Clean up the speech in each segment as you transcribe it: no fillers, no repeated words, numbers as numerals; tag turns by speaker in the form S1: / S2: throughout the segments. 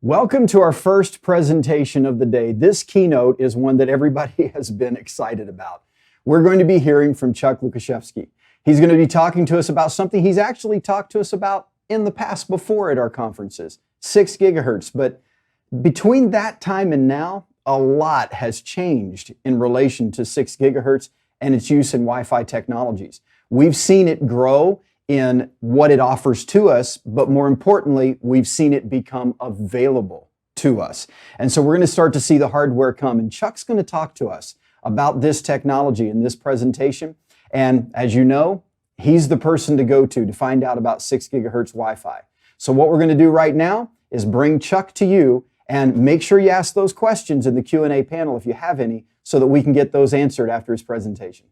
S1: Welcome to our first presentation of the day. This keynote is one that everybody has been excited about. We're going to be hearing from Chuck Lukaszewski. He's going to be talking to us about something he's actually talked to us about in the past before at our conferences, 6 gigahertz. But between that time and now, a lot has changed in relation to 6 gigahertz and its use in Wi-Fi technologies. We've seen it grow in what it offers to us, but more importantly, we've seen it become available to us. And so we're going to start to see the hardware come, and Chuck's going to talk to us about this technology in this presentation. And as you know, he's the person to go to find out about 6 gigahertz Wi-Fi. So what we're going to do right now is bring Chuck to you and make sure you ask those questions in the Q&A panel if you have any, so that we can get those answered after his presentation.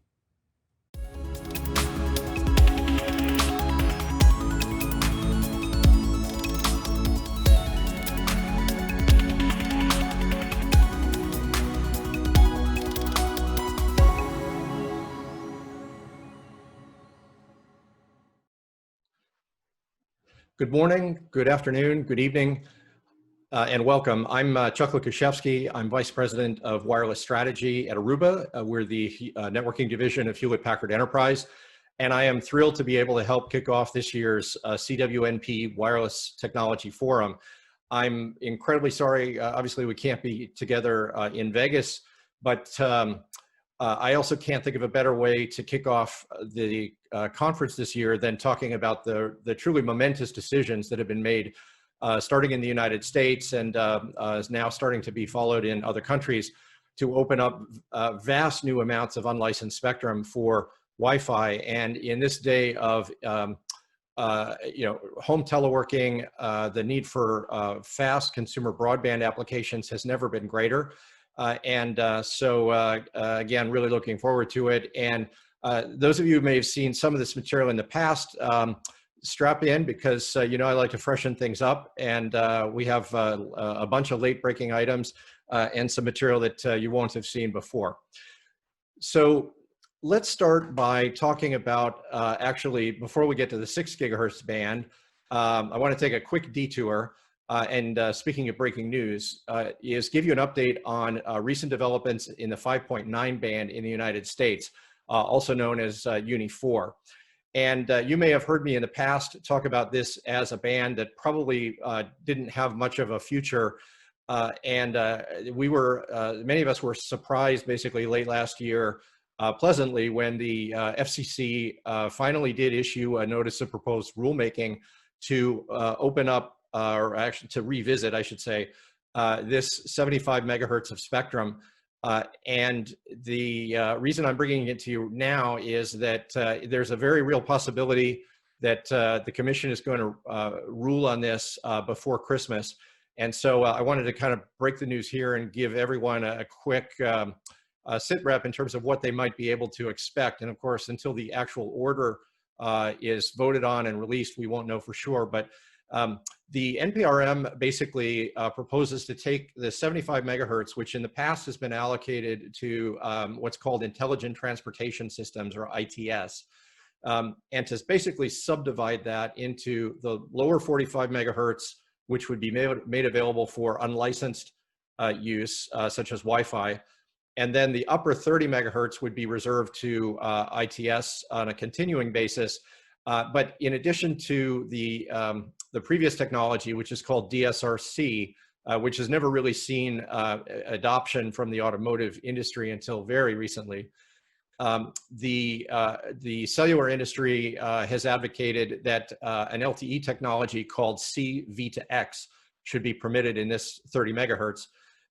S2: Good morning, good afternoon, good evening, and welcome. I'm Chuck Lukaszewski. I'm Vice President of Wireless Strategy at Aruba. We're the networking division of Hewlett Packard Enterprise, and I am thrilled to be able to help kick off this year's CWNP Wireless Technology Forum. I'm incredibly sorry, obviously we can't be together in Vegas, but I also can't think of a better way to kick off the conference this year than talking about the truly momentous decisions that have been made starting in the United States and is now starting to be followed in other countries to open up vast new amounts of unlicensed spectrum for Wi-Fi. And in this day of home teleworking, the need for fast consumer broadband applications has never been greater. So again, really looking forward to it. And those of you who may have seen some of this material in the past, strap in because, I like to freshen things up. And we have a bunch of late breaking items and some material that you won't have seen before. So let's start by talking about, actually, before we get to the 6 gigahertz band, I want to take a quick detour. Speaking of breaking news, is give you an update on recent developments in the 5.9 band in the United States, also known as UNI 4. And you may have heard me in the past talk about this as a band that probably didn't have much of a future. We were, many of us were surprised basically late last year, pleasantly, when the FCC finally did issue a notice of proposed rulemaking to open up or actually to revisit, I should say, this 75 megahertz of spectrum. And the reason I'm bringing it to you now is that there's a very real possibility that the commission is going to rule on this before Christmas. And so I wanted to kind of break the news here and give everyone a quick sit rep in terms of what they might be able to expect. And of course, until the actual order is voted on and released, we won't know for sure. But the NPRM basically proposes to take the 75 megahertz, which in the past has been allocated to what's called Intelligent Transportation Systems, or ITS, and to basically subdivide that into the lower 45 megahertz, which would be made available for unlicensed use, such as Wi-Fi, and then the upper 30 megahertz would be reserved to ITS on a continuing basis. But in addition to the previous technology, which is called DSRC, which has never really seen adoption from the automotive industry until very recently, the cellular industry has advocated that an LTE technology called C-V2X should be permitted in this 30 megahertz.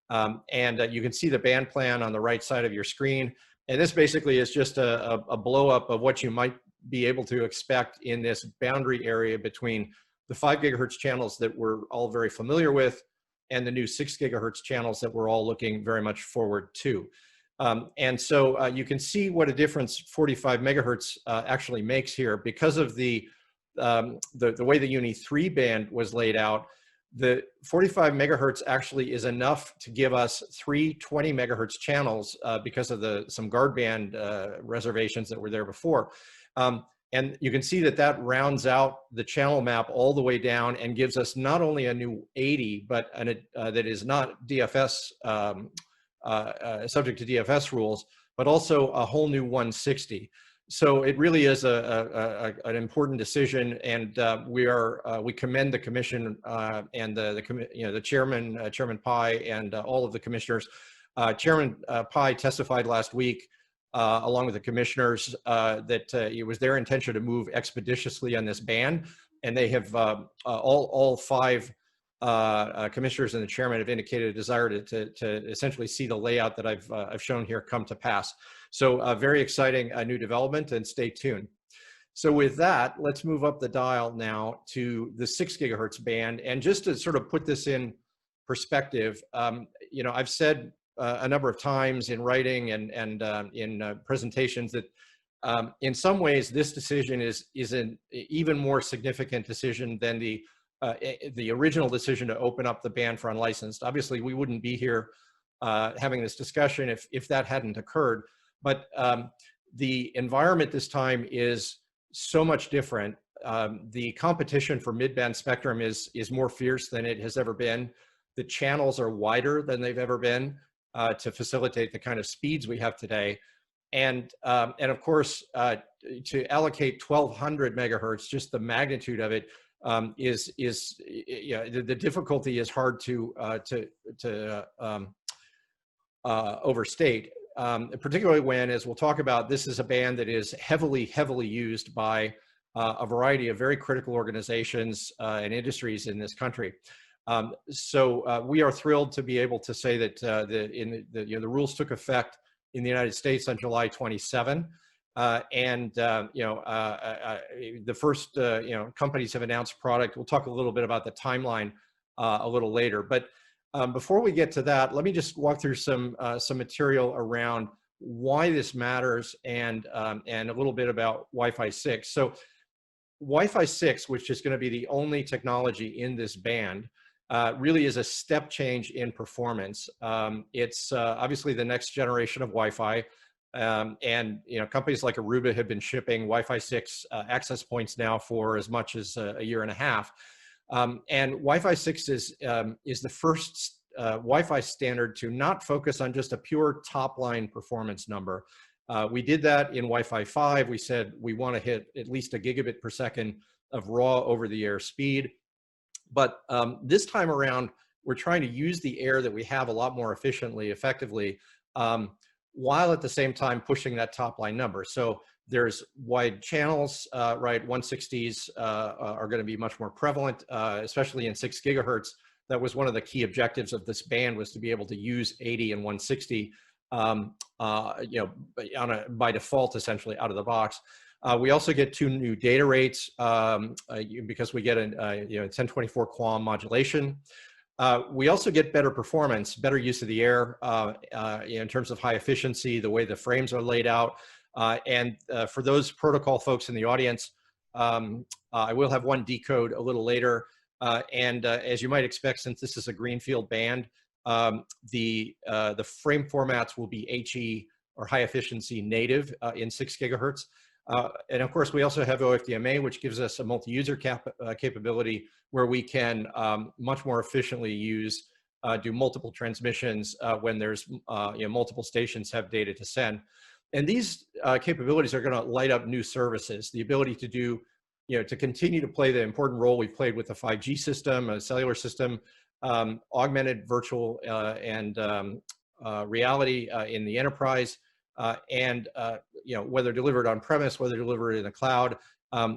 S2: You can see the band plan on the right side of your screen. And this basically is just a blow up of what you might be able to expect in this boundary area between the 5 gigahertz channels that we're all very familiar with and the new 6 gigahertz channels that we're all looking very much forward to. So you can see what a difference 45 megahertz actually makes here because of the way the UNI 3 band was laid out. The 45 megahertz actually is enough to give us 3 20 megahertz channels because of some guard band reservations that were there before. And you can see that that rounds out the channel map all the way down and gives us not only a new 80, but that is not DFS, subject to DFS rules, but also a whole new 160. So it really is an important decision, and we commend the commission and the chairman, Chairman Pai, and all of the commissioners. Chairman Pai testified last week, along with the commissioners, that it was their intention to move expeditiously on this ban, and they have all five commissioners and the chairman have indicated a desire to essentially see the layout that I've shown here come to pass. So very exciting new development, and stay tuned. So with that, let's move up the dial now to the 6 gigahertz band. And just to sort of put this in perspective, I've said a number of times in writing and in presentations that in some ways this decision is an even more significant decision than the original decision to open up the band for unlicensed. Obviously, we wouldn't be here having this discussion if that hadn't occurred. But the environment this time is so much different. The competition for mid-band spectrum is more fierce than it has ever been. The channels are wider than they've ever been to facilitate the kind of speeds we have today. And of course, to allocate 1200 megahertz, just the magnitude of it the difficulty is hard to overstate. Particularly when, as we'll talk about, this is a band that is heavily used by a variety of very critical organizations and industries in this country. So we are thrilled to be able to say that the rules took effect in the United States on July 27, the first companies have announced product. We'll talk a little bit about the timeline a little later, but before we get to that, let me just walk through some material around why this matters and a little bit about Wi-Fi 6. So Wi-Fi 6, which is going to be the only technology in this band, really is a step change in performance. It's obviously the next generation of Wi-Fi, and companies like Aruba have been shipping Wi-Fi 6 access points now for as much as a year and a half. And Wi-Fi 6 is the first Wi-Fi standard to not focus on just a pure top-line performance number. We did that in Wi-Fi 5. We said we want to hit at least a gigabit per second of raw over-the-air speed. But this time around, we're trying to use the air that we have a lot more efficiently, effectively, while at the same time pushing that top-line number. So there's wide channels, right? 160s are going to be much more prevalent, especially in 6 gigahertz. That was one of the key objectives of this band, was to be able to use 80 and 160, by default, essentially out of the box. We also get 2 new data rates because we get a 1024 QAM modulation. We also get better performance, better use of the air in terms of high efficiency, the way the frames are laid out. And for those protocol folks in the audience, I will have one decode a little later. As you might expect, since this is a greenfield band, the frame formats will be HE or high efficiency native in 6 gigahertz. And of course, we also have OFDMA, which gives us a multi-user capability where we can much more efficiently do multiple transmissions when there's multiple stations have data to send. And these capabilities are going to light up new services. The ability to do, to continue to play the important role we've played with the 5G system, a cellular system, augmented virtual and reality in the enterprise, and whether delivered on premise, whether delivered in the cloud,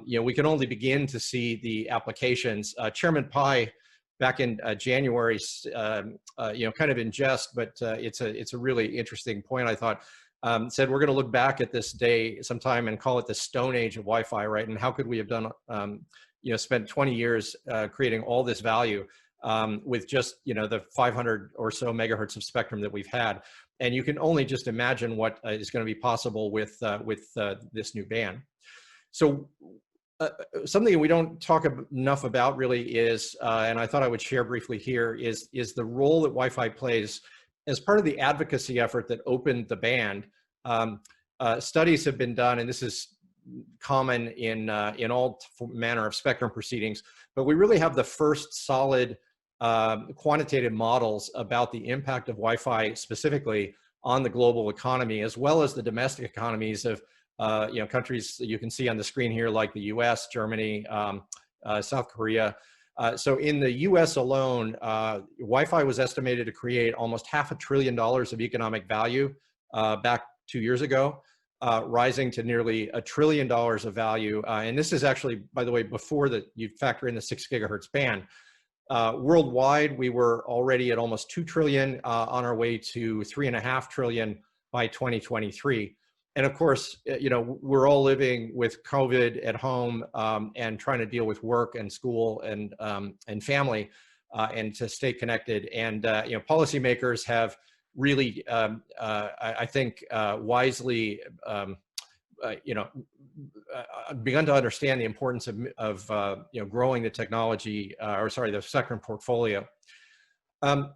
S2: we can only begin to see the applications. Chairman Pai, back in January, kind of in jest, but it's a really interesting point, I thought. Said we're going to look back at this day sometime and call it the Stone Age of Wi-Fi, right? And how could we have done, spent 20 years creating all this value with just, the 500 or so megahertz of spectrum that we've had? And you can only just imagine what is going to be possible with this new band. So something we don't talk enough about really is, and I thought I would share briefly here, is the role that Wi-Fi plays as part of the advocacy effort that opened the band. Studies have been done, and this is common in all manner of spectrum proceedings, but we really have the first solid quantitative models about the impact of Wi-Fi specifically on the global economy, as well as the domestic economies of countries that you can see on the screen here, like the US, Germany, South Korea. So in the US alone, Wi-Fi was estimated to create almost $500 billion of economic value back 2 years ago, rising to nearly $1 trillion of value. And this is actually, by the way, before you factor in the 6 gigahertz band. Worldwide, we were already at almost 2 trillion, on our way to 3.5 trillion by 2023. And of course, we're all living with COVID at home, and trying to deal with work and school and family, and to stay connected. And policymakers have really, I think, wisely, begun to understand the importance of growing the technology, the spectrum portfolio.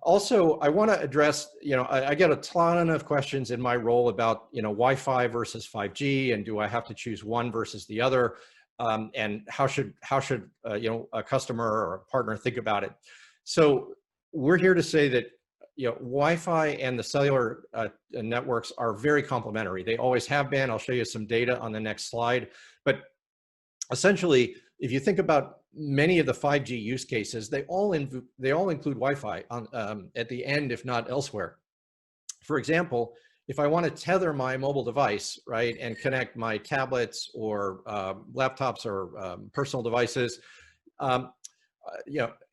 S2: Also, I want to address, I get a ton of questions in my role about, Wi-Fi versus 5G, and do I have to choose one versus the other, and how should a customer or a partner think about it? So we're here to say that Wi-Fi and the cellular networks are very complementary. They always have been. I'll show you some data on the next slide. But essentially, if you think about many of the 5G use cases, they all include Wi-Fi at the end, if not elsewhere. For example, if I want to tether my mobile device, right, and connect my tablets or laptops or personal devices, and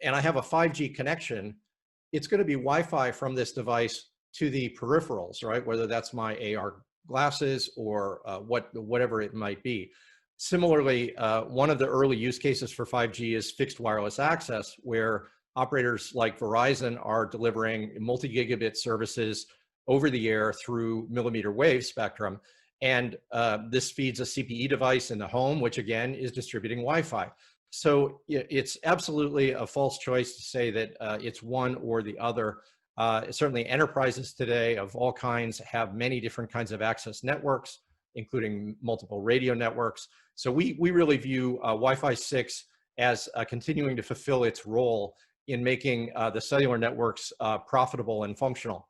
S2: I have a 5G connection, it's going to be Wi-Fi from this device to the peripherals, right? Whether that's my AR glasses or whatever it might be. Similarly, one of the early use cases for 5G is fixed wireless access, where operators like Verizon are delivering multi-gigabit services over the air through millimeter wave spectrum. And this feeds a CPE device in the home, which again is distributing Wi-Fi. So it's absolutely a false choice to say that it's one or the other. Certainly enterprises today of all kinds have many different kinds of access networks, including multiple radio networks. So we really view Wi-Fi 6 as continuing to fulfill its role in making the cellular networks profitable and functional.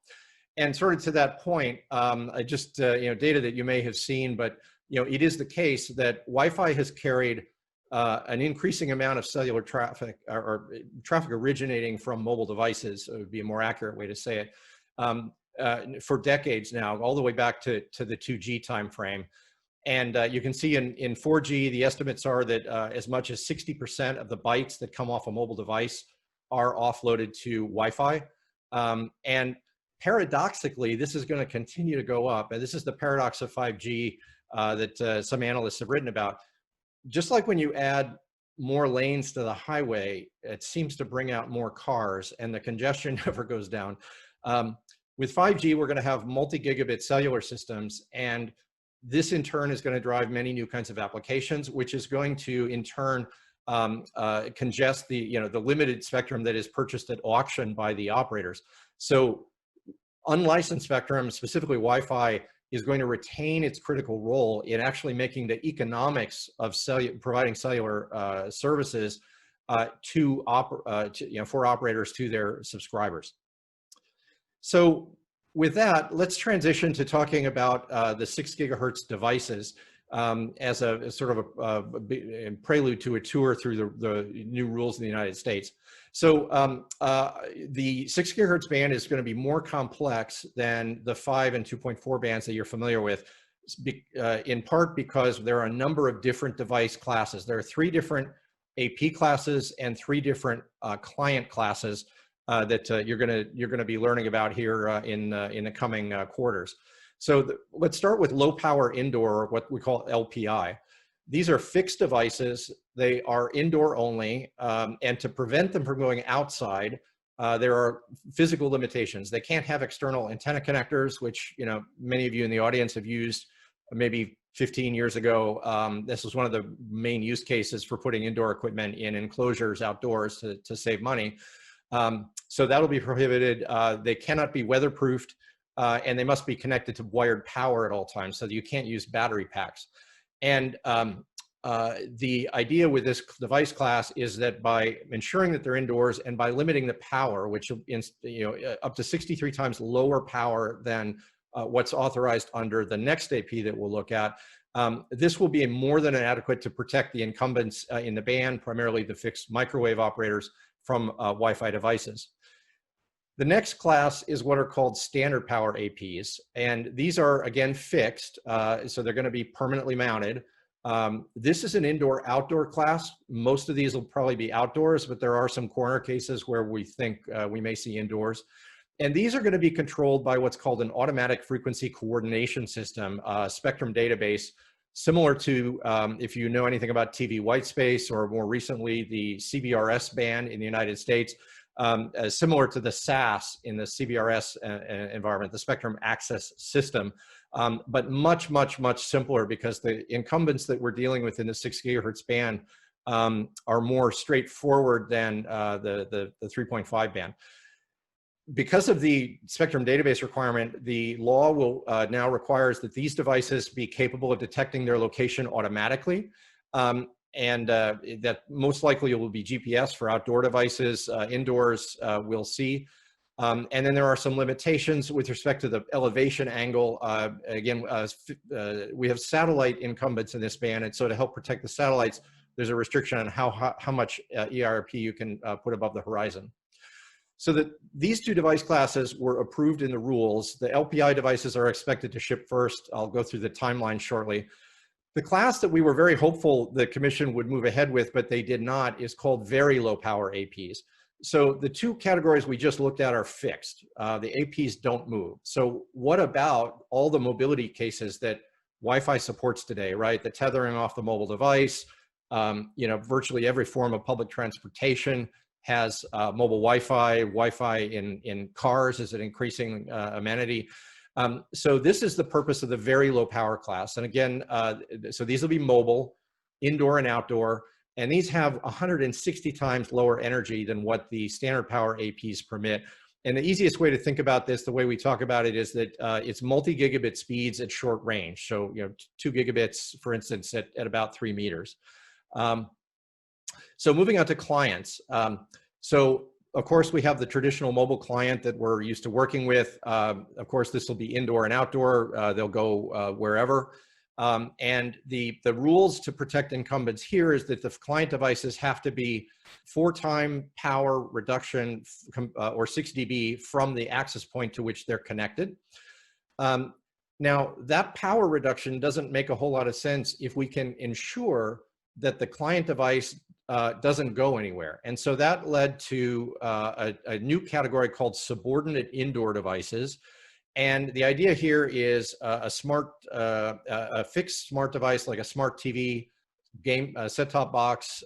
S2: And sort of to that point, data that you may have seen, but it is the case that Wi-Fi has carried an increasing amount of cellular traffic, or traffic originating from mobile devices, would be a more accurate way to say it, for decades now, all the way back to the 2G timeframe. And you can see in 4G, the estimates are that as much as 60% of the bytes that come off a mobile device are offloaded to Wi-Fi. And paradoxically, this is going to continue to go up. And this is the paradox of 5G that some analysts have written about. Just like when you add more lanes to the highway, it seems to bring out more cars, and the congestion never goes down. With 5G, we're going to have multi-gigabit cellular systems, and this in turn is going to drive many new kinds of applications, which is going to in turn congest the limited spectrum that is purchased at auction by the operators. So unlicensed spectrum, specifically Wi-Fi, is going to retain its critical role in actually making the economics of providing cellular services for operators to their subscribers. So with that, let's transition to talking about the 6 gigahertz devices as a sort of a prelude to a tour through the new rules in the United States. So the 6 gigahertz band is going to be more complex than the 5 and 2.4 bands that you're familiar with, in part because there are a number of different device classes. There are 3 different AP classes and 3 different client classes that you're going to be learning about here in the coming quarters. So let's start with low power indoor, what we call LPI. These are fixed devices. They are indoor only, and to prevent them from going outside, there are physical limitations. They can't have external antenna connectors, which many of you in the audience have used maybe 15 years ago. This was one of the main use cases for putting indoor equipment in enclosures outdoors to save money. So that'll be prohibited. They cannot be weatherproofed, and they must be connected to wired power at all times, so that you can't use battery packs. And the idea with this device class is that by ensuring that they're indoors and by limiting the power, which is up to 63 times lower power than what's authorized under the next AP that we'll look at, this will be more than adequate to protect the incumbents in the band, primarily the fixed microwave operators, from Wi-Fi devices. The next class is what are called standard power APs, and these are again fixed, so they're going to be permanently mounted. This is an indoor-outdoor class. Most of these will probably be outdoors, but there are some corner cases where we think we may see indoors. And these are going to be controlled by what's called an automatic frequency coordination system, spectrum database, similar to, if you know anything about TV white space, or more recently, the CBRS band in the United States, similar to the SAS in the CBRS environment, the Spectrum Access System, but much, much, much simpler, because the incumbents that we're dealing with in the 6 gigahertz band are more straightforward than the 3.5 band. Because of the spectrum database requirement, the law will now requires that these devices be capable of detecting their location automatically. And that most likely it will be GPS for outdoor devices. Indoors, we'll see. And then there are some limitations with respect to the elevation angle. Again, we have satellite incumbents in this band, and so to help protect the satellites, there's a restriction on how much EIRP you can put above the horizon. So that these two device classes were approved in the rules. The LPI devices are expected to ship first. I'll go through the timeline shortly. The class that we were very hopeful the commission would move ahead with, but they did not, is called very low power APs. So the two categories we just looked at are fixed. The APs don't move. So what about all the mobility cases that Wi-Fi supports today, right? The tethering off the mobile device, virtually every form of public transportation has mobile Wi-Fi in cars is an increasing amenity. So this is the purpose of the very low power class. And again, so these will be mobile, indoor and outdoor, and these have 160 times lower energy than what the standard power APs permit. And the easiest way to think about this, the way we talk about it, is that it's multi-gigabit speeds at short range. So 2 gigabits, for instance, at about 3 meters. So moving on to clients. So of course, we have the traditional mobile client that we're used to working with. Of course, this will be indoor and outdoor. They'll go wherever. And the rules to protect incumbents here is that the client devices have to be 4-time power reduction or 6 dB from the access point to which they're connected. Now, that power reduction doesn't make a whole lot of sense if we can ensure that the client device doesn't go anywhere. And so that led to a new category called subordinate indoor devices. And the idea here is a fixed smart device like a smart TV, set-top box,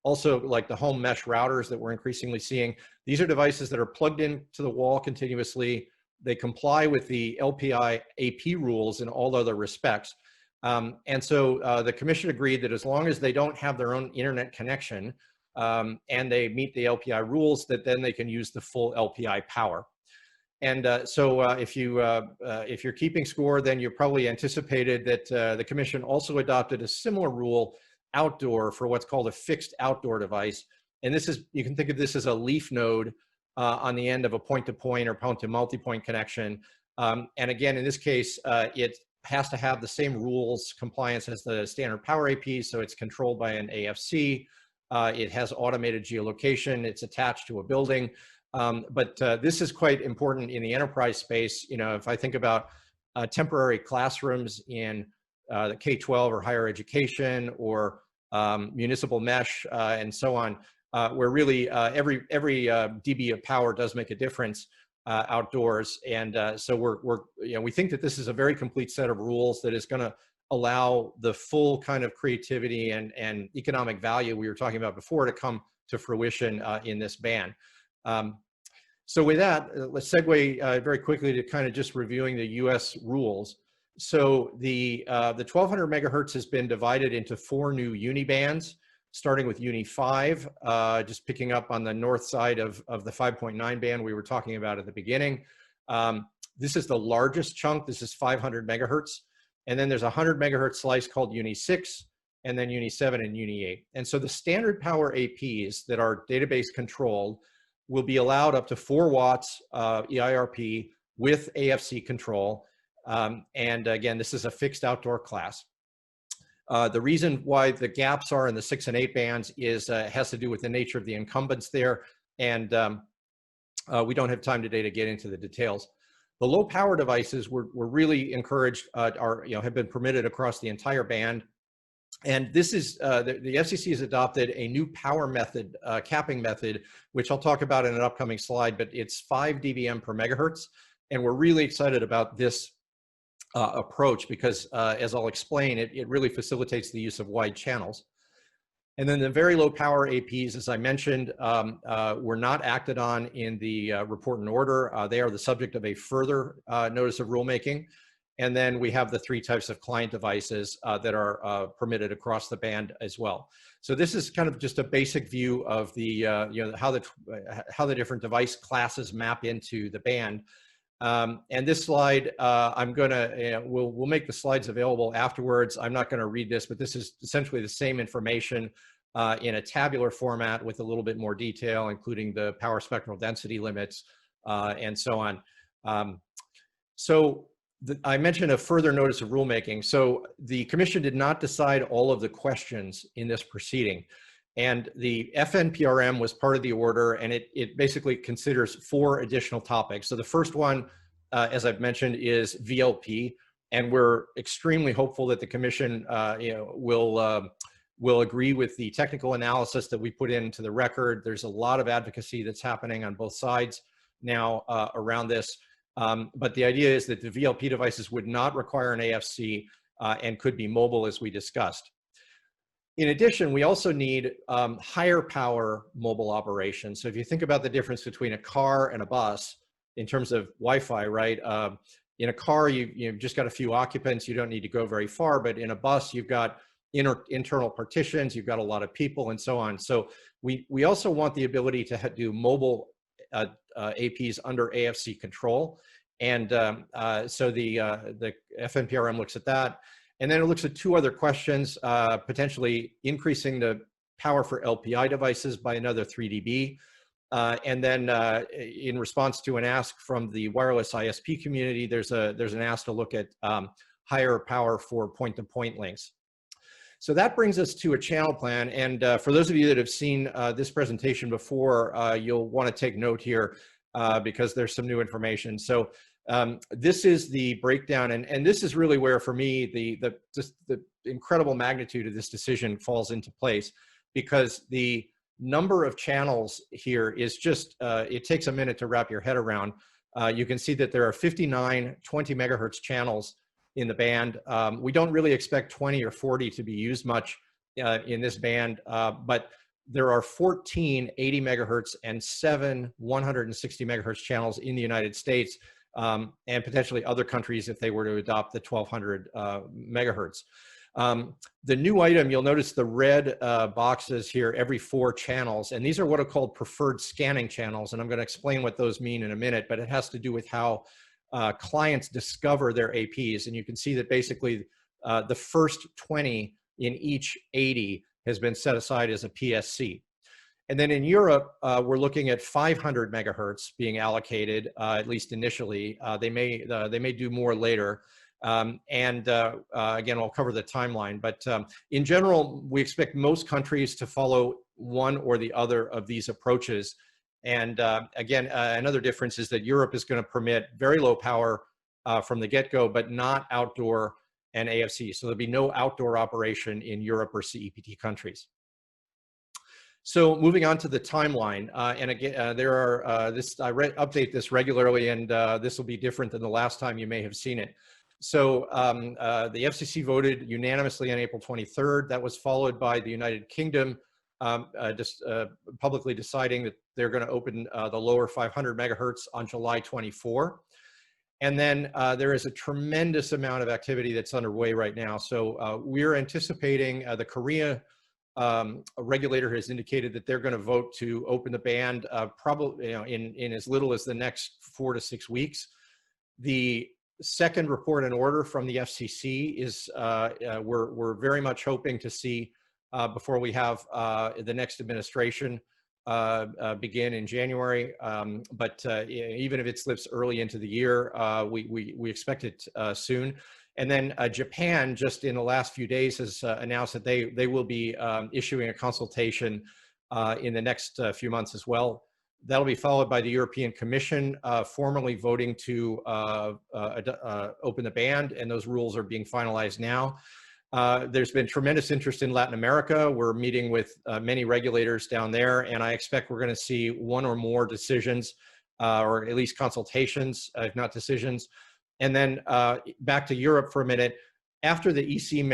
S2: also like the home mesh routers that we're increasingly seeing. These are devices that are plugged into the wall continuously. They comply with the LPI AP rules in all other respects. And so the commission agreed that as long as they don't have their own internet connection and they meet the LPI rules, that then they can use the full LPI power. And so if you're keeping score, then you probably anticipated that the commission also adopted a similar rule outdoor for what's called a fixed outdoor device. And this is, you can think of this as a leaf node on the end of a point-to-point or point-to-multipoint connection. And again, in this case, it has to have the same rules compliance as the standard power AP, so it's controlled by an AFC. It has automated geolocation. It's attached to a building. But this is quite important in the enterprise space. If I think about temporary classrooms in the K-12 or higher education or municipal mesh and so on, where really every dB of power does make a difference outdoors. And so we think that this is a very complete set of rules that is going to allow the full kind of creativity and economic value we were talking about before to come to fruition in this band. So with that, let's segue very quickly to kind of just reviewing the US rules. So the 1200 megahertz has been divided into 4 new unibands, starting with Uni 5, just picking up on the north side of the 5.9 band we were talking about at the beginning. This is the largest chunk. This is 500 megahertz. And then there's a 100 megahertz slice called UNI 6, and then UNI 7 and UNI 8. And so the standard power APs that are database controlled will be allowed up to 4 watts EIRP with AFC control. And again, this is a fixed outdoor class. The reason why the gaps are in the 6 and 8 bands is has to do with the nature of the incumbents there. And we don't have time today to get into the details. The low power devices were really encouraged, have been permitted across the entire band. And this is, the FCC has adopted a new power method, capping method, which I'll talk about in an upcoming slide, but it's 5 dBm per megahertz. And we're really excited about this approach because, as I'll explain, it really facilitates the use of wide channels. And then the very low power APs, as I mentioned, were not acted on in the report and order. They are the subject of a further notice of rulemaking. And then we have the 3 types of client devices that are permitted across the band as well. So this is kind of just a basic view of the, how the different device classes map into the band. And this slide, we'll make the slides available afterwards. I'm not going to read this, but this is essentially the same information in a tabular format with a little bit more detail, including the power spectral density limits and so on. I mentioned a further notice of rulemaking. So the commission did not decide all of the questions in this proceeding. And the FNPRM was part of the order, and it basically considers 4 additional topics. So the first one, as I've mentioned, is VLP, and we're extremely hopeful that the commission will agree with the technical analysis that we put into the record. There's a lot of advocacy that's happening on both sides now around this. But the idea is that the VLP devices would not require an AFC and could be mobile, as we discussed. In addition, we also need higher power mobile operation. So if you think about the difference between a car and a bus in terms of Wi-Fi, right? In a car, you've just got a few occupants. You don't need to go very far. But in a bus, you've got internal partitions. You've got a lot of people and so on. So we also want the ability to do mobile APs under AFC control. And so the FNPRM looks at that. And then it looks at 2 other questions, potentially increasing the power for LPI devices by another 3 dB. And then in response to an ask from the wireless ISP community, there's an ask to look at higher power for point-to-point links. So that brings us to a channel plan. And for those of you that have seen this presentation before, you'll want to take note here because there's some new information. So this is the breakdown, and this is really where, for me, the incredible magnitude of this decision falls into place, because the number of channels here is just, it takes a minute to wrap your head around. You can see that there are 59 20 megahertz channels in the band. We don't really expect 20 or 40 to be used much in this band, but there are 14 80 megahertz and 7 160 megahertz channels in the United States, and potentially other countries if they were to adopt the 1200 megahertz. The new item, you'll notice the red boxes here every 4 channels, and these are what are called preferred scanning channels, and I'm going to explain what those mean in a minute, but it has to do with how clients discover their APs. And you can see that basically the first 20 in each 80 has been set aside as a PSC. And then in Europe, we're looking at 500 megahertz being allocated, at least initially. They may do more later. Again, I'll cover the timeline. But in general, we expect most countries to follow one or the other of these approaches. And again, another difference is that Europe is going to permit very low power from the get-go, but not outdoor and AFC. So there'll be no outdoor operation in Europe or CEPT countries. So moving on to the timeline, and again, I update this regularly, and this will be different than the last time you may have seen it. So the FCC voted unanimously on April 23rd. That was followed by the United Kingdom publicly deciding that they're going to open the lower 500 megahertz on July 24. And then there is a tremendous amount of activity that's underway right now. So we're anticipating the Korea regulator has indicated that they're going to vote to open the band probably in as little as the next 4 to 6 weeks. The second report and order from the FCC is we're very much hoping to see before we have the next administration begin in January. But even if it slips early into the year, we expect it soon. And then Japan, just in the last few days, has announced that they will be issuing a consultation in the next few months as well. That'll be followed by the European Commission formally voting to open the band, and those rules are being finalized now. There's been tremendous interest in Latin America. We're meeting with many regulators down there, and I expect we're going to see one or more decisions, or at least consultations, if not decisions. And then back to Europe for a minute. After the EC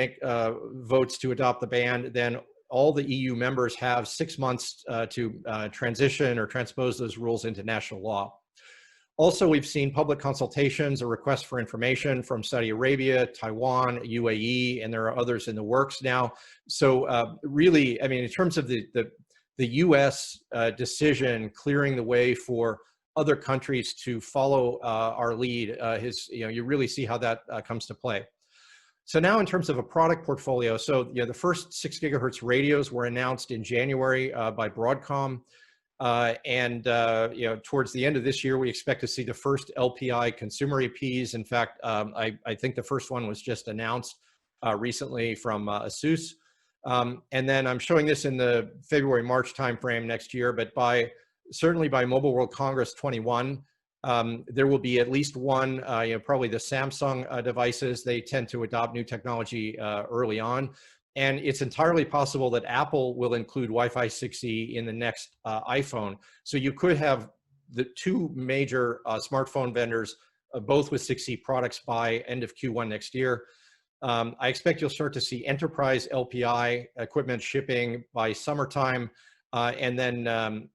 S2: votes to adopt the ban, then all the EU members have 6 months to transition or transpose those rules into national law. Also, we've seen public consultations or requests for information from Saudi Arabia, Taiwan, UAE, and there are others in the works now. So really, I mean, in terms of the US decision clearing the way for other countries to follow our lead, you really see how that comes to play. So now in terms of a product portfolio, so the first 6 gigahertz radios were announced in January by Broadcom. Towards the end of this year, we expect to see the first LPI consumer EPs. In fact, I think the first one was just announced recently from ASUS. And then I'm showing this in the February-March timeframe next year, but certainly by Mobile World Congress 21, there will be at least one, probably the Samsung devices. They tend to adopt new technology early on. And it's entirely possible that Apple will include Wi-Fi 6E in the next iPhone. So you could have the two major smartphone vendors, both with 6E products by end of Q1 next year. I expect you'll start to see enterprise LPI equipment shipping by summertime, and then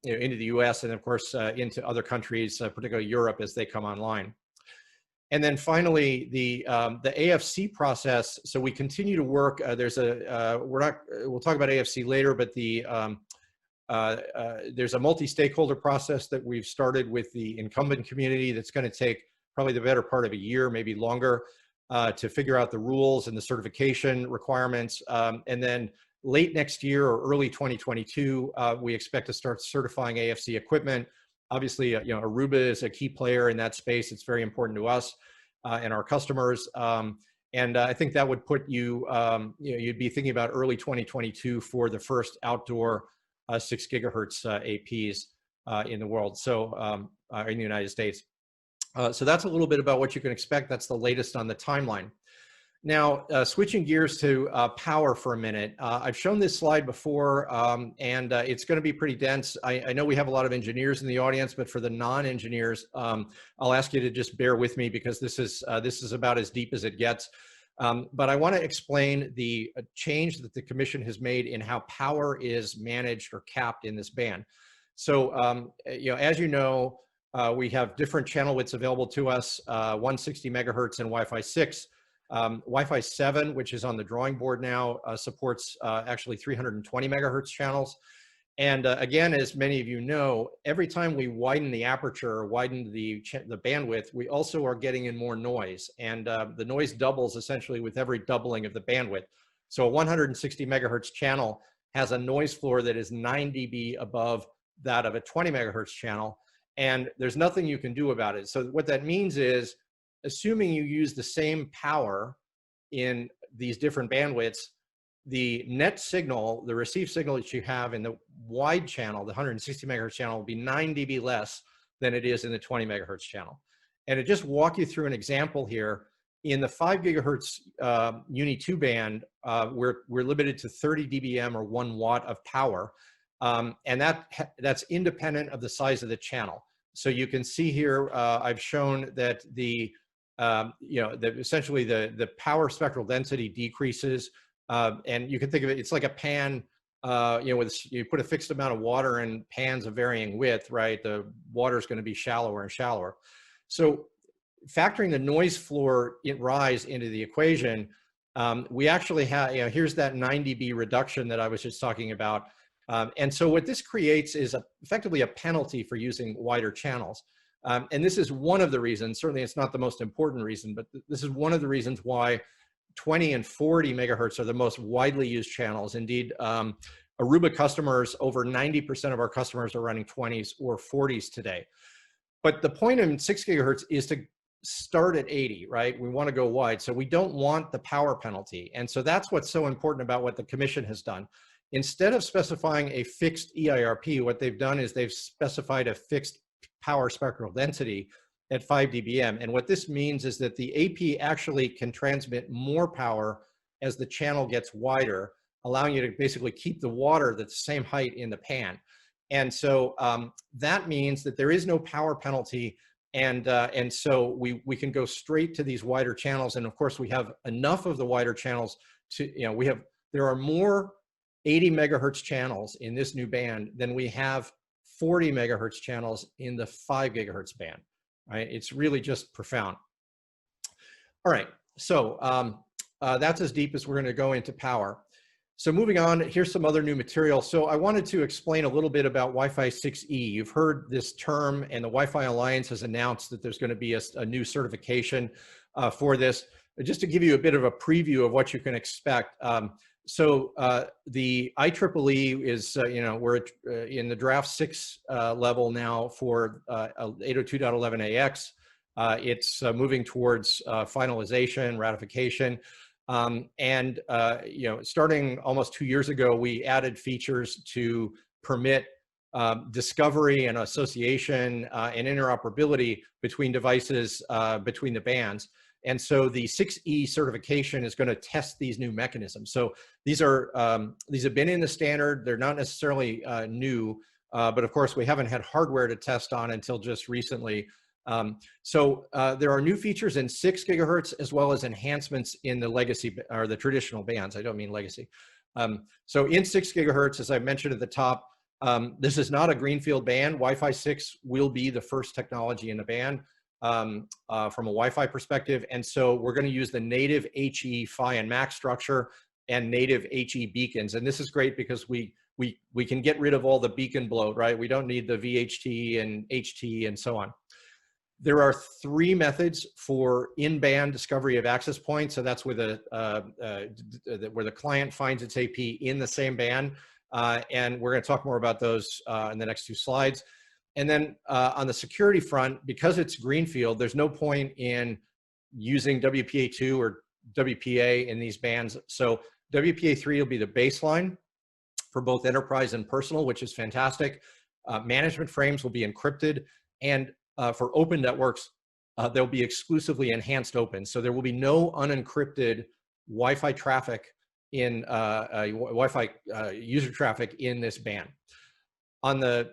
S2: into the US and of course into other countries, particularly Europe, as they come online. And then finally, the AFC process. So we continue to work. We'll talk about AFC later, but there's a multi-stakeholder process that we've started with the incumbent community that's going to take probably the better part of a year, maybe longer, to figure out the rules and the certification requirements. And then late next year or early 2022, we expect to start certifying AFC equipment. Obviously, Aruba is a key player in that space. It's very important to us and our customers. And I think that would put you, you'd be thinking about early 2022 for the first outdoor 6 gigahertz APs in the world, so in the United States. So that's a little bit about what you can expect. That's the latest on the timeline. Now, switching gears to power for a minute. I've shown this slide before, and it's going to be pretty dense. I know we have a lot of engineers in the audience, but for the non-engineers, I'll ask you to just bear with me because this is about as deep as it gets. But I want to explain the change that the Commission has made in how power is managed or capped in this band. So, as you know, we have different channel widths available to us, 160 megahertz and Wi-Fi 6. Wi-Fi 7, which is on the drawing board now, supports actually 320 megahertz channels. And again, as many of you know, every time we widen the aperture or widen the bandwidth, we also are getting in more noise. And the noise doubles essentially with every doubling of the bandwidth. So a 160 megahertz channel has a noise floor that is 9 dB above that of a 20 megahertz channel. And there's nothing you can do about it. So what that means is, assuming you use the same power in these different bandwidths, the net signal, the received signal that you have in the wide channel, the 160 megahertz channel, will be 9 dB less than it is in the 20 megahertz channel. And to just walk you through an example here, in the 5 gigahertz Uni 2 band, we're limited to 30 dBm or 1 watt of power. And that's independent of the size of the channel. So you can see here, I've shown that essentially the power spectral density decreases, and you can think of it, it's like a pan, you put a fixed amount of water in pans of varying width, right? The water is going to be shallower and shallower. So factoring the noise floor rise into the equation, we actually have, here's that 9 dB reduction that I was just talking about. And so what this creates is effectively a penalty for using wider channels. And this is one of the reasons, certainly it's not the most important reason, but this is one of the reasons why 20 and 40 megahertz are the most widely used channels. Indeed, Aruba customers, over 90% of our customers are running 20s or 40s today. But the point in 6 gigahertz is to start at 80, right? We want to go wide. So we don't want the power penalty. And so that's what's so important about what the commission has done. Instead of specifying a fixed EIRP, what they've done is they've specified a fixed power spectral density at 5 dBm. And what this means is that the AP actually can transmit more power as the channel gets wider, allowing you to basically keep the water that's the same height in the pan. And so that means that there is no power penalty, and so we can go straight to these wider channels. And of course, we have enough of the wider channels to, there are more 80 megahertz channels in this new band than we have 40 megahertz channels in the 5 gigahertz band, right? It's really just profound. All right, so that's as deep as we're going to go into power. So moving on, here's some other new material. So I wanted to explain a little bit about Wi-Fi 6E. You've heard this term, and the Wi-Fi Alliance has announced that there's going to be a new certification for this. Just to give you a bit of a preview of what you can expect. So the IEEE is, we're in the draft 6 level now for 802.11ax. It's moving towards finalization, ratification. Starting almost 2 years ago, we added features to permit discovery and association and interoperability between devices, between the bands. And so the 6E certification is going to test these new mechanisms. So these have been in the standard. They're not necessarily new, but of course we haven't had hardware to test on until just recently. There are new features in 6 gigahertz as well as enhancements in the legacy or the traditional bands. I don't mean legacy. So in 6 gigahertz, as I mentioned at the top, this is not a greenfield band. Wi-Fi 6 will be the first technology in the band from a Wi-Fi perspective. And so we're going to use the native HE PHY and MAC structure and native HE beacons. And this is great because we can get rid of all the beacon bloat, right? We don't need the VHT and HT and so on. There are 3 methods for in-band discovery of access points. So that's where the client finds its AP in the same band. And we're going to talk more about those in the next 2 slides. And then on the security front, because it's greenfield, there's no point in using WPA2 or WPA in these bands. So WPA3 will be the baseline for both enterprise and personal, which is fantastic. Management frames will be encrypted. And for open networks, they'll be exclusively enhanced open. So there will be no unencrypted Wi-Fi traffic in Wi-Fi user traffic in this band. On the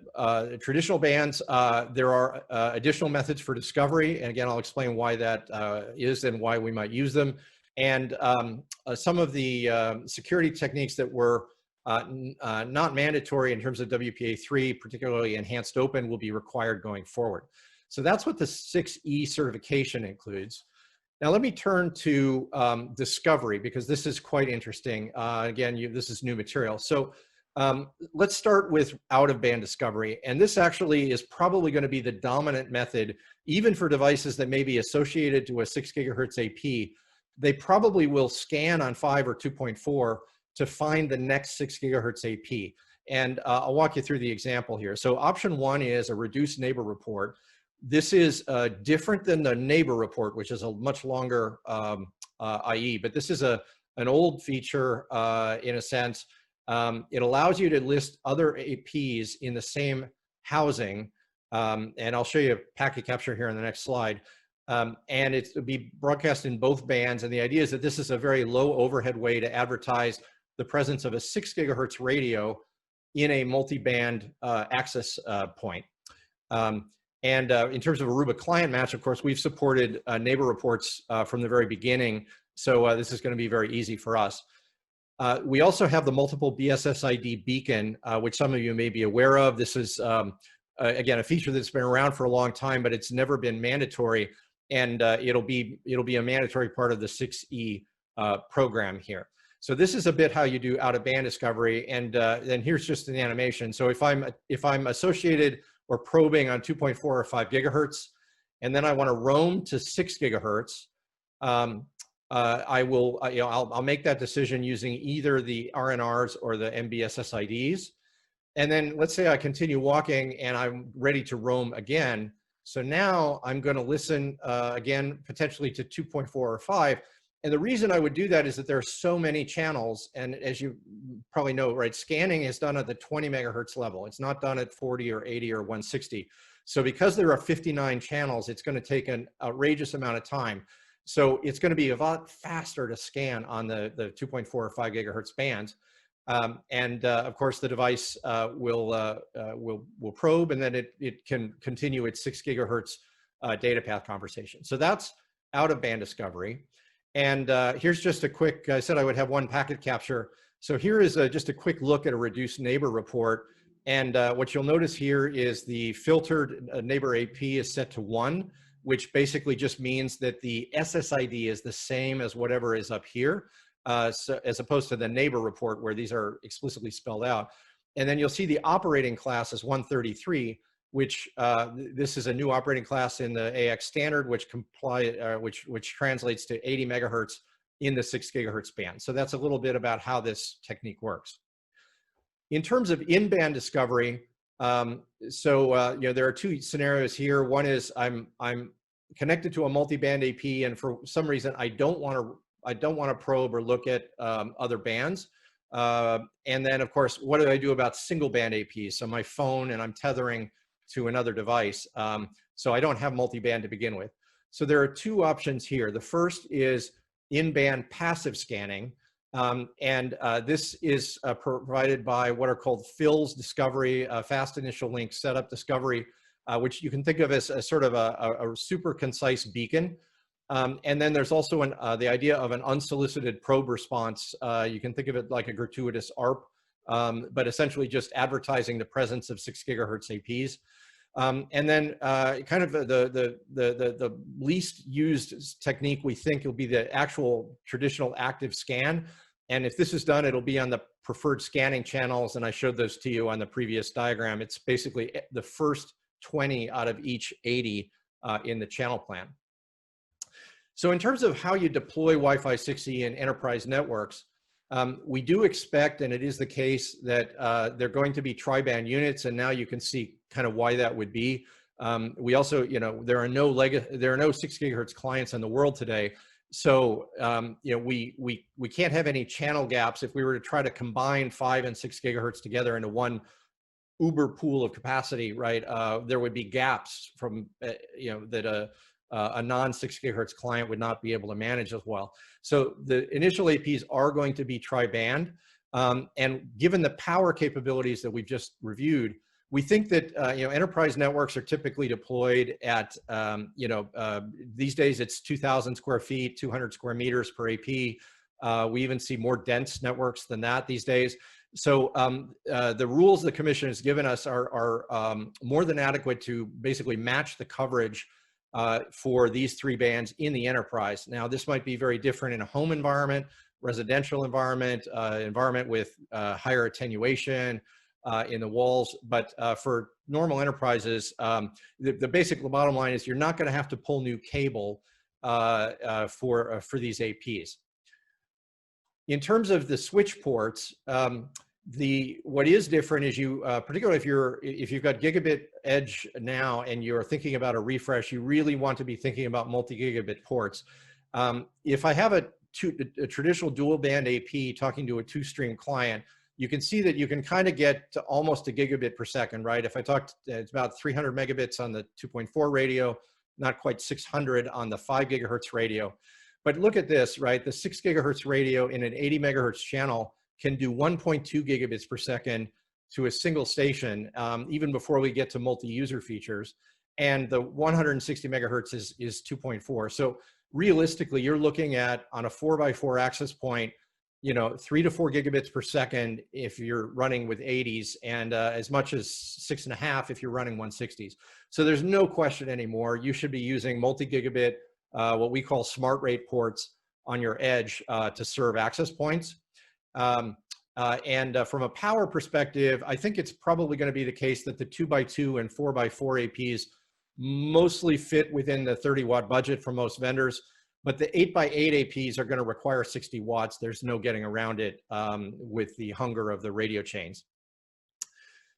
S2: traditional bands, there are additional methods for discovery. And again, I'll explain why that is and why we might use them. And some of the security techniques that were not mandatory in terms of WPA3, particularly enhanced open, will be required going forward. So that's what the 6E certification includes. Now let me turn to discovery, because this is quite interesting. Again, this is new material. So let's start with out-of-band discovery. And this actually is probably going to be the dominant method, even for devices that may be associated to a 6 gigahertz AP. They probably will scan on 5 or 2.4 to find the next 6 gigahertz AP. And I'll walk you through the example here. So option 1 is a reduced neighbor report. This is different than the neighbor report, which is a much longer IE, but this is an old feature in a sense. It allows you to list other APs in the same housing, and I'll show you a packet capture here on the next slide. And it'll be broadcast in both bands, and the idea is that this is a very low overhead way to advertise the presence of a 6 gigahertz radio in a multi-band access point. In terms of Aruba client match, of course, we've supported neighbor reports from the very beginning, so this is going to be very easy for us. We also have the multiple BSSID beacon, which some of you may be aware of. This is, again, a feature that's been around for a long time, but it's never been mandatory, and it'll be a mandatory part of the 6E program here. So this is a bit how you do out-of-band discovery, and then here's just an animation. So if I'm associated or probing on 2.4 or 5 gigahertz, and then I want to roam to 6 gigahertz, I'll make that decision using either the RNRs or the MBSSIDs. And then let's say I continue walking and I'm ready to roam again. So now I'm going to listen again, potentially to 2.4 or 5. And the reason I would do that is that there are so many channels. And as you probably know, right, scanning is done at the 20 megahertz level. It's not done at 40 or 80 or 160. So because there are 59 channels, it's going to take an outrageous amount of time. So it's going to be a lot faster to scan on the 2.4 or 5 gigahertz bands. Of course, the device will probe, and then it can continue its 6 gigahertz data path conversation. So that's out of band discovery. And here's just a quick, I said I would have one packet capture. So here is just a quick look at a reduced neighbor report. And what you'll notice here is the filtered neighbor AP is set to 1, which basically just means that the SSID is the same as whatever is up here. So as opposed to the neighbor report where these are explicitly spelled out. And then you'll see the operating class is 133, which this is a new operating class in the AX standard, which which translates to 80 megahertz in the 6 gigahertz band. So that's a little bit about how this technique works. In terms of in-band discovery, there are two scenarios here. One is I'm connected to a multi-band AP, and for some reason I don't want to probe or look at other bands. And then, of course, what do I do about single band APs? So my phone, and I'm tethering to another device. So I don't have multi-band to begin with. So there are two options here. The first is in-band passive scanning. This is provided by what are called FILS discovery, fast initial link setup discovery, which you can think of as a sort of a super concise beacon. And then there's also the idea of an unsolicited probe response. You can think of it like a gratuitous ARP, but essentially just advertising the presence of 6 gigahertz APs. And then kind of the least used technique we think will be the actual traditional active scan. And if this is done, it'll be on the preferred scanning channels. And I showed those to you on the previous diagram. It's basically the first 20 out of each 80 in the channel plan. So in terms of how you deploy Wi-Fi 6E in enterprise networks, we do expect, and it is the case, that they're going to be tri-band units, and now you can see kind of why that would be. We also, there are no 6 gigahertz clients in the world today, so we can't have any channel gaps. If we were to try to combine 5 and 6 gigahertz together into one uber pool of capacity, right? There would be gaps from that a non-6 gigahertz client would not be able to manage as well. So the initial APs are going to be tri-band, and given the power capabilities that we've just reviewed, we think that enterprise networks are typically deployed at these days it's 2,000 square feet, 200 square meters per AP. We even see more dense networks than that these days. So the rules the commission has given us are more than adequate to basically match the coverage for these 3 bands in the enterprise. Now, this might be very different in a home environment, residential environment, environment with higher attenuation in the walls, but for normal enterprises, the basic bottom line is you're not going to have to pull new cable for these APs. In terms of the switch ports, what is different is particularly if you've got gigabit edge now and you're thinking about a refresh, you really want to be thinking about multi-gigabit ports. If I have a traditional dual band AP talking to a 2-stream client, you can see that you can kind of get to almost a gigabit per second, right? If I talk, it's about 300 megabits on the 2.4 radio, not quite 600 on the 5 gigahertz radio. But look at this, right? The 6 gigahertz radio in an 80 megahertz channel can do 1.2 gigabits per second to a single station, even before we get to multi-user features. And the 160 megahertz is 2.4. So realistically, you're looking at, on a 4x4 access point, 3 to 4 gigabits per second if you're running with 80s, and as much as 6.5 if you're running 160s. So there's no question anymore. You should be using multi-gigabit, what we call smart rate ports on your edge to serve access points. From a power perspective, I think it's probably going to be the case that the 2x2 and 4x4 APs mostly fit within the 30-watt budget for most vendors, but the 8x8 APs are going to require 60 watts. There's no getting around it with the hunger of the radio chains.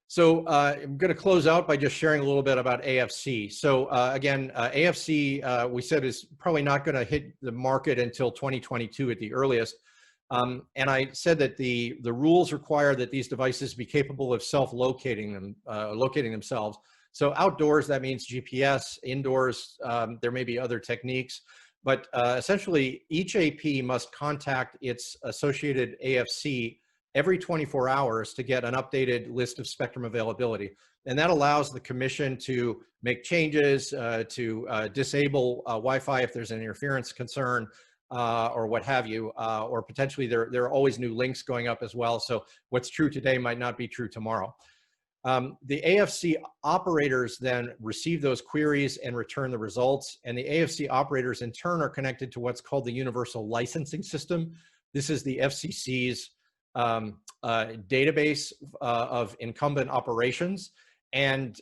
S2: So I'm going to close out by just sharing a little bit about AFC. So again, AFC, we said, is probably not going to hit the market until 2022 at the earliest. And I said that the rules require that these devices be capable of self-locating locating themselves. So outdoors, that means GPS. Indoors, there may be other techniques. But essentially, each AP must contact its associated AFC every 24 hours to get an updated list of spectrum availability. And that allows the commission to make changes, to disable Wi-Fi if there's an interference concern, or what have you, or potentially there are always new links going up as well. So what's true today might not be true tomorrow. The AFC operators then receive those queries and return the results. And the AFC operators in turn are connected to what's called the Universal Licensing System. This is the FCC's database of incumbent operations. And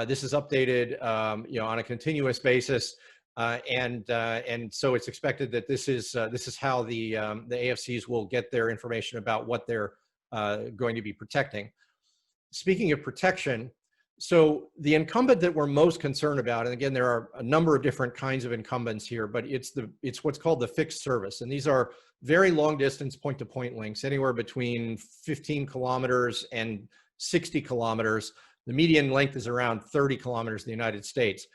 S2: this is updated on a continuous basis. And so it's expected that this is how the AFCs will get their information about what they're going to be protecting. Speaking of protection, so the incumbent that we're most concerned about, and again, there are a number of different kinds of incumbents here, but it's what's called the fixed service. And these are very long distance point-to-point links, anywhere between 15 kilometers and 60 kilometers. The median length is around 30 kilometers in the United States.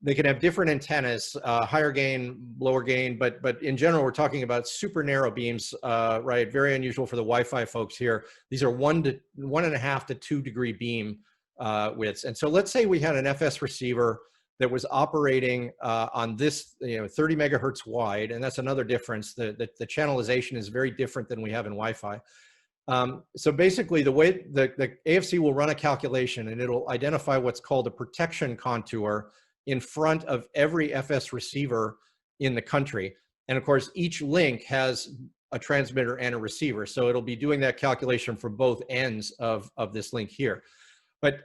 S2: They can have different antennas, higher gain, lower gain, but in general, we're talking about super narrow beams, right? Very unusual for the Wi-Fi folks here. These are 1.5 to 2 degree beam widths. And so let's say we had an FS receiver that was operating on this, 30 megahertz wide, and that's another difference. The channelization is very different than we have in Wi-Fi. So basically, the way the AFC will run a calculation, and it'll identify what's called a protection contour in front of every FS receiver in the country. And of course, each link has a transmitter and a receiver. So it'll be doing that calculation for both ends of this link here. But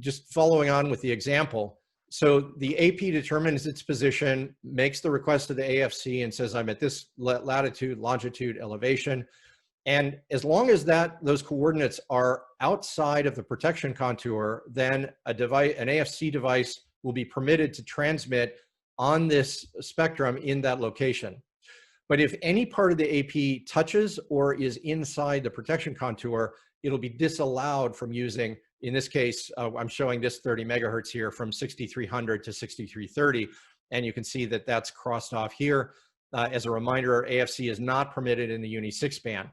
S2: just following on with the example, so the AP determines its position, makes the request to the AFC and says, I'm at this latitude, longitude, elevation. And as long as those coordinates are outside of the protection contour, then an AFC device will be permitted to transmit on this spectrum in that location. But if any part of the AP touches or is inside the protection contour, it'll be disallowed from using, in this case, I'm showing this 30 megahertz here from 6300 to 6330, and you can see that that's crossed off here. As a reminder, AFC is not permitted in the Uni 6 band.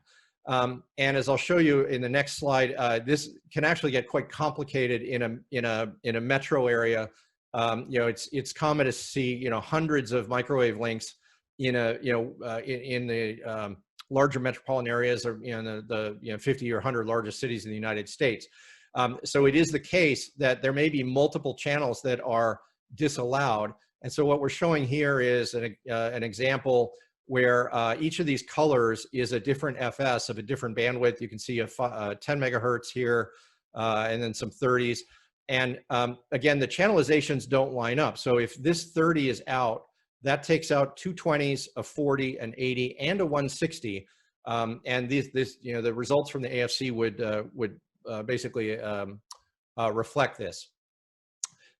S2: And as I'll show you in the next slide, this can actually get quite complicated in a metro area. It's common to see hundreds of microwave links in the larger metropolitan areas, or in the 50 or 100 largest cities in the United States. So it is the case that there may be multiple channels that are disallowed. And so what we're showing here is an example where each of these colors is a different FS of a different bandwidth. You can see a 10 megahertz here, and then some 30s. And again, the channelizations don't line up. So if this 30 is out, that takes out two 20s, a 40, an 80, and a 160. And the results from the AFC would basically reflect this.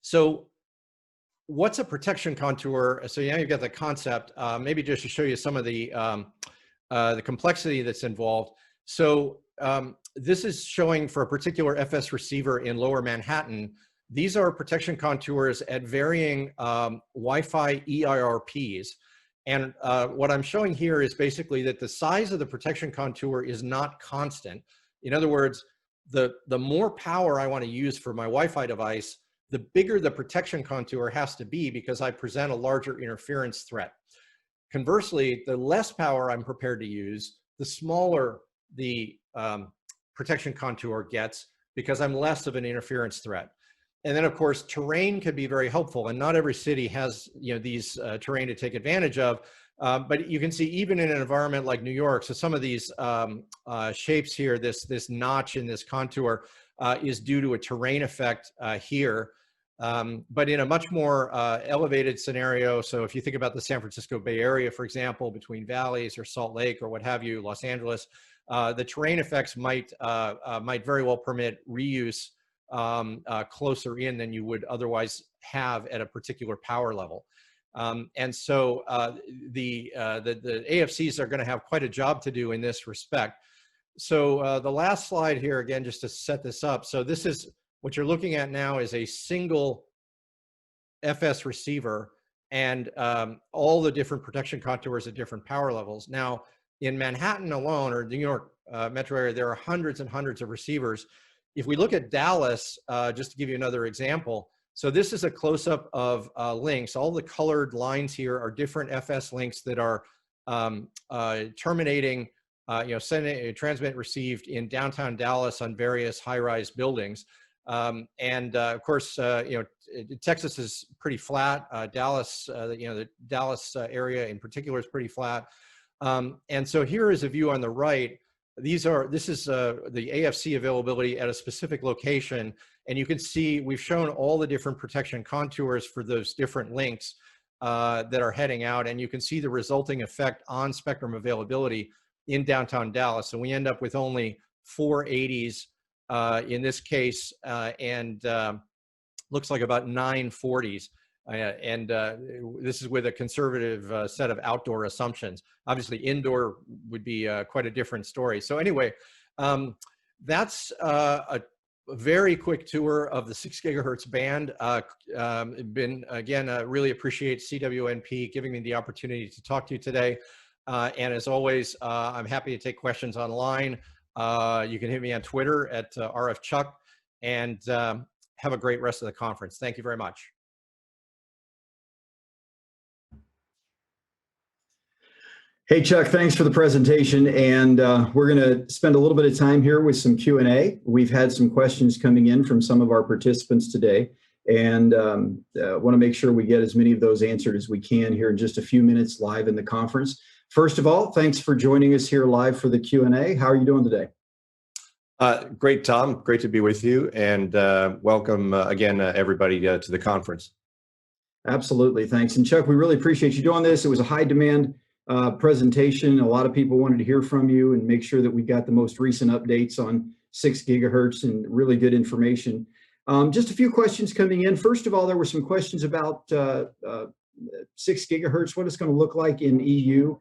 S2: So what's a protection contour? So now you've got the concept. Maybe just to show you some of the complexity that's involved. So this is showing for a particular FS receiver in Lower Manhattan. These are protection contours at varying Wi-Fi EIRPs. And what I'm showing here is basically that the size of the protection contour is not constant. In other words, the more power I want to use for my Wi-Fi device, the bigger the protection contour has to be, because I present a larger interference threat. Conversely, the less power I'm prepared to use, the smaller the protection contour gets, because I'm less of an interference threat. And then of course, terrain can be very helpful, and not every city has these terrain to take advantage of. But you can see even in an environment like New York, so some of these shapes here, this notch in this contour is due to a terrain effect here. But in a much more elevated scenario, so if you think about the San Francisco Bay Area, for example, between valleys or Salt Lake or what have you, Los Angeles, the terrain effects might very well permit reuse closer in than you would otherwise have at a particular power level. And so the AFCs are going to have quite a job to do in this respect. So the last slide here, again, just to set this up. So this is what you're looking at now is a single FS receiver and all the different protection contours at different power levels. Now, in Manhattan alone, or the New York metro area, there are hundreds and hundreds of receivers. If we look at Dallas, just to give you another example, so this is a close-up of links. All the colored lines here are different FS links that are terminating, sending, transmit, received in downtown Dallas on various high-rise buildings. Of course, Texas is pretty flat. Dallas, the Dallas area in particular is pretty flat. And so here is a view on the right. This is the AFC availability at a specific location. And you can see we've shown all the different protection contours for those different links that are heading out. And you can see the resulting effect on spectrum availability in downtown Dallas. And we end up with only 4 80s in this case, and looks like about 9 40s. This is with a conservative set of outdoor assumptions. Obviously, indoor would be quite a different story. So anyway, that's a very quick tour of the 6 gigahertz band. Really appreciate CWNP giving me the opportunity to talk to you today. And as always, I'm happy to take questions online. You can hit me on Twitter at RFChuck, and have a great rest of the conference. Thank you very much.
S1: Hey, Chuck, thanks for the presentation. And we're going to spend a little bit of time here with some Q&A. We've had some questions coming in from some of our participants today, and want to make sure we get as many of those answered as we can here in just a few minutes live in the conference. First of all, thanks for joining us here live for the Q&A. How are you doing today?
S3: Great, Tom. Great to be with you, and welcome again, everybody, to the conference.
S1: Absolutely, thanks. And Chuck, we really appreciate you doing this. It was a high demand presentation. A lot of people wanted to hear from you and make sure that we got the most recent updates on 6 gigahertz and really good information. Just a few questions coming in. First of all, there were some questions about 6 gigahertz, what it's going to look like in EU.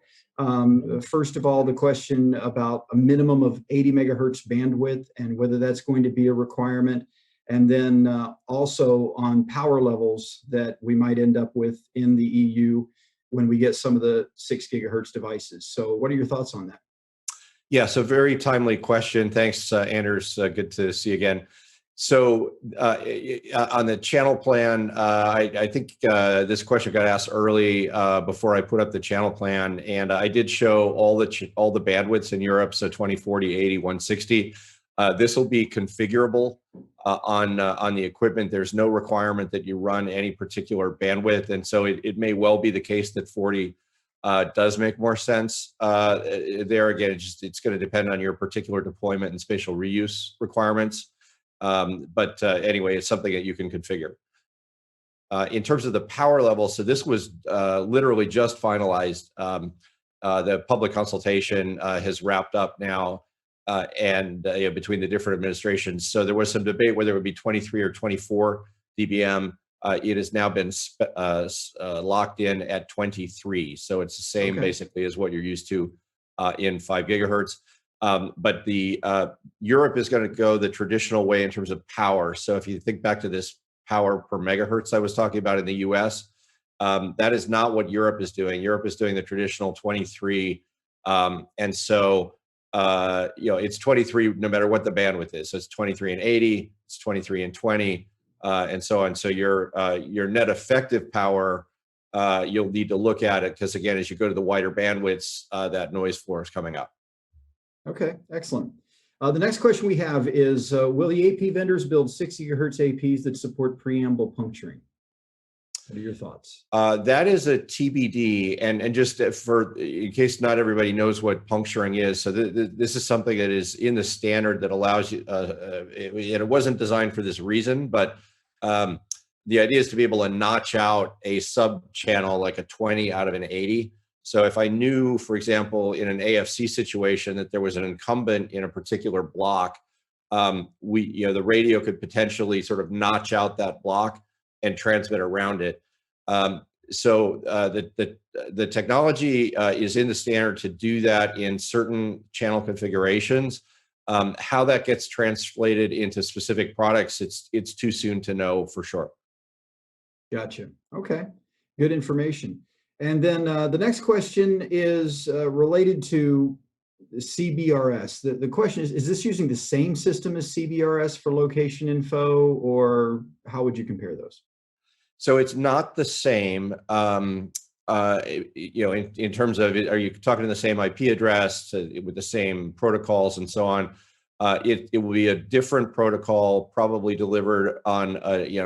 S1: First of all, the question about a minimum of 80 megahertz bandwidth and whether that's going to be a requirement. And then also on power levels that we might end up with in the EU when we get some of the 6 gigahertz devices. So what are your thoughts on that?
S3: Yeah, so very timely question. Thanks, Anders. Good to see you again. So on the channel plan, I think this question got asked early before I put up the channel plan, and I did show all the bandwidths in Europe, so 20, 40, 80, 160. This will be configurable on the equipment. There's no requirement that you run any particular bandwidth, and so it may well be the case that 40 does make more sense. There again, it's going to depend on your particular deployment and spatial reuse requirements. But anyway, it's something that you can configure. In terms of the power level, so this was literally just finalized. The public consultation has wrapped up now, and between the different administrations. So there was some debate whether it would be 23 or 24 dBm. It has now been locked in at 23. So it's the same basically as what you're used to in 5 gigahertz. But the Europe is going to go the traditional way in terms of power. So if you think back to this power per megahertz I was talking about in the US, that is not what Europe is doing. Europe is doing the traditional 23. And so, it's 23 no matter what the bandwidth is. So it's 23 and 80, it's 23 and 20, and so on. So your net effective power, you'll need to look at it because, again, as you go to the wider bandwidths, that noise floor is coming up.
S1: Okay, excellent. The next question we have is, will the AP vendors build 6 gigahertz APs that support preamble puncturing? What are your thoughts?
S3: That is a TBD, and just for in case not everybody knows what puncturing is. So this is something that is in the standard that allows you. It wasn't designed for this reason, but the idea is to be able to notch out a sub channel like a 20 out of an 80. So if I knew, for example, in an AFC situation that there was an incumbent in a particular block, the radio could potentially sort of notch out that block and transmit around it. So the technology is in the standard to do that in certain channel configurations. How that gets translated into specific products, it's too soon to know for sure.
S1: Gotcha. Okay, good information. And then the next question is related to CBRS. The question is this using the same system as CBRS for location info, or how would you compare those?
S3: So it's not the same, in terms of, are you talking to the same IP address with the same protocols and so on? It will be a different protocol, probably delivered on,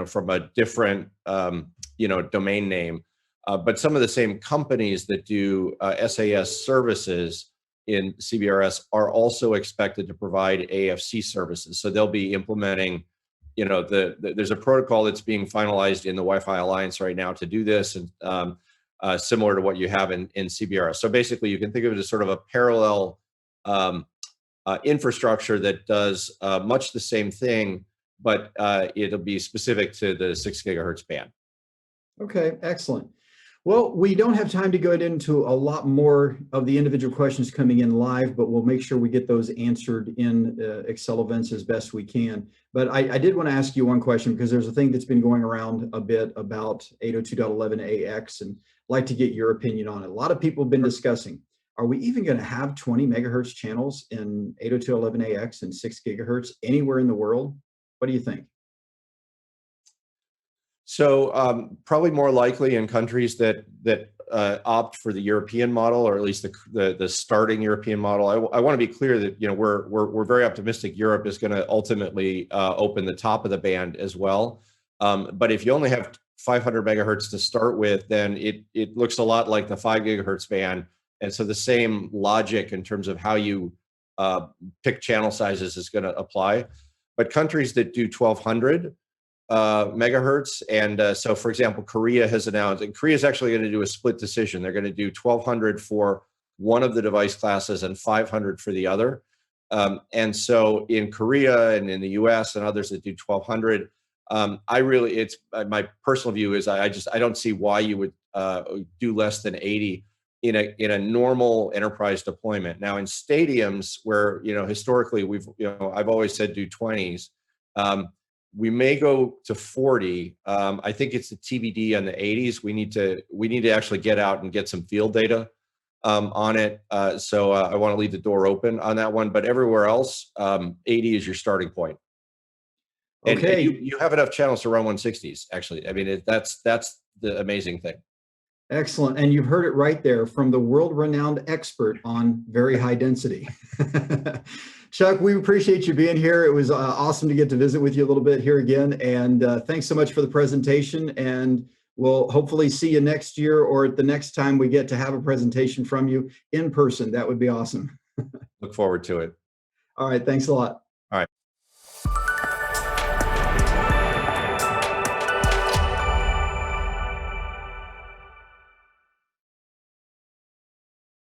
S3: from a different, domain name. But some of the same companies that do SAS services in CBRS are also expected to provide AFC services. So they'll be implementing, there's a protocol that's being finalized in the Wi-Fi Alliance right now to do this, and similar to what you have in CBRS. So basically, you can think of it as sort of a parallel infrastructure that does much the same thing, but it'll be specific to the 6 gigahertz band. Okay, excellent. Well, we don't have time to go into a lot more of the individual questions coming in live, but we'll make sure we get those answered in Excel events as best we can. But I did want to ask you one question, because there's a thing that's been going around a bit about 802.11ax, and I'd like to get your opinion on it. A lot of people have been discussing, are we even going to have 20 megahertz channels in 802.11ax and 6 gigahertz anywhere in the world? What do you think? So probably more likely in countries that opt for the European model, or at least the starting European model. I want to be clear that we're very optimistic Europe is going to ultimately open the top of the band as well. But if you only have 500 megahertz to start with, then it looks a lot like the 5 gigahertz band, and so the same logic in terms of how you pick channel sizes is going to apply. But countries that do 1200 megahertz. And so, for example, Korea has announced, and Korea is actually going to do a split decision. They're going to do 1200 for one of the device classes and 500 for the other. And so in Korea and in the US and others that do 1200, it's my personal view is I don't see why you would do less than 80 in a normal enterprise deployment. Now in stadiums where, historically I've always said do 20s, we may go to 40. I think it's the TBD on the 80s. We need to actually get out and get some field data on it. So I want to leave the door open on that one. But everywhere else, 80 is your starting point. Okay, and you have enough channels to run 160s. Actually, I mean that's the amazing thing. Excellent, and you've heard it right there from the world-renowned expert on very high density. Chuck, we appreciate you being here. It was awesome to get to visit with you a little bit here again. And thanks so much for the presentation. And we'll hopefully see you next year, or at the next time we get to have a presentation from you in person. That would be awesome. Look forward to it. All right. Thanks a lot.